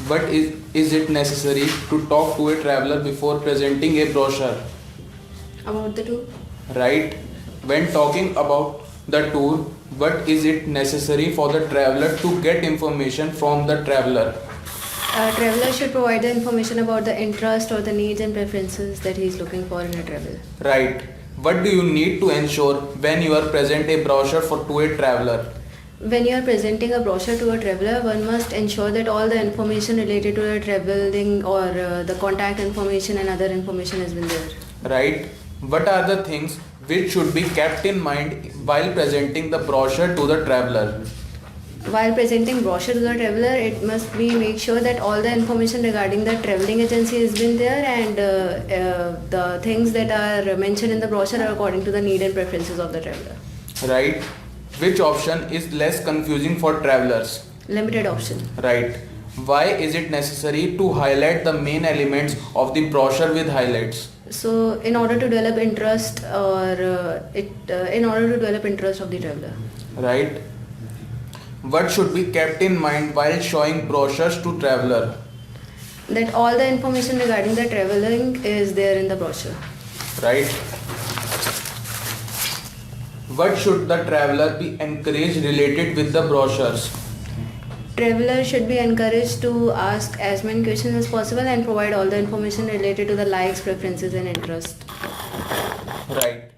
But is it necessary to talk to a traveler before presenting a brochure? About the tour? Right? When talking about the tour, but is it necessary for the traveler to get information from the traveler? Traveler should provide the information about the interest or the needs and preferences that he is looking for in a travel. Right. What do you need to ensure when you are present a brochure to a traveler? When you are presenting a brochure to a traveler, one must ensure that all the information related to the traveling or the contact information and other information has been there. Right. What are the things which should be kept in mind while presenting the brochure to the traveler? While presenting brochure to the traveler, it must be make sure that all the information regarding the traveling agency has been there and the things that are mentioned in the brochure are according to the need and preferences of the traveler. Right. Which option is less confusing for travelers? Limited option. Right. Why is it necessary to highlight the main elements of the brochure with highlights? So, in order to develop interest in order to develop interest of the traveler. Right. What should be kept in mind while showing brochures to traveler? That all the information regarding the traveling is there in the brochure. Right. What should the traveler be encouraged related with the brochures? Traveler should be encouraged to ask as many questions as possible and provide all the information related to the likes, preferences and interest. Right.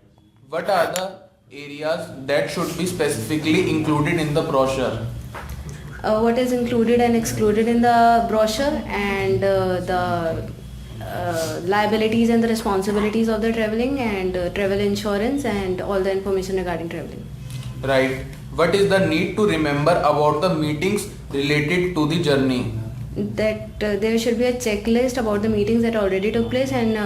What are the areas that should be specifically included in the brochure? What is included and excluded in the brochure and the liabilities and the responsibilities of the traveling and travel insurance and all the information regarding traveling. Right. What is the need to remember about the meetings related to the journey? That there should be a checklist about the meetings that already took place and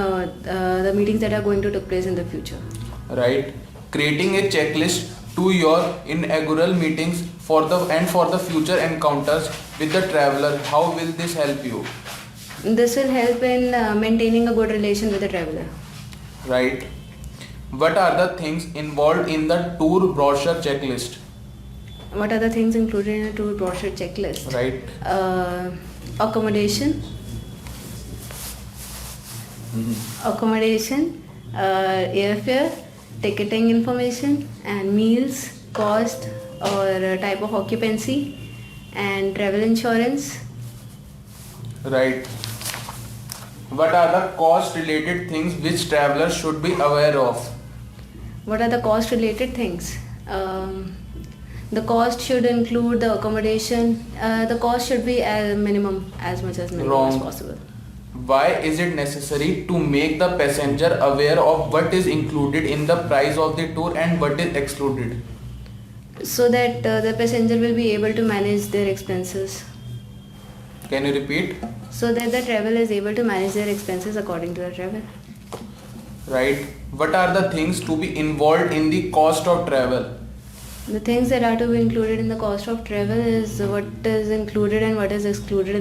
the meetings that are going to take place in the future. Right. Creating a checklist to your inaugural meetings for the future encounters with the traveler. How will this help you? This will help in maintaining a good relation with the traveler. Right. What are the things involved in the tour brochure checklist? What are the things included in a tour brochure checklist? Right. Accommodation, airfare, ticketing information and meals, cost or type of occupancy and travel insurance. Right. What are the cost related things which travelers should be aware of? What are the cost related things? The cost should include the accommodation. The cost should be as minimum as possible. Why is it necessary to make the passenger aware of what is included in the price of the tour and what is excluded? So that the passenger will be able to manage their expenses. Can you repeat? So that the traveler is able to manage their expenses according to the travel. Right. What are the things to be involved in the cost of travel? The things that are to be included in the cost of travel is what is included and what is excluded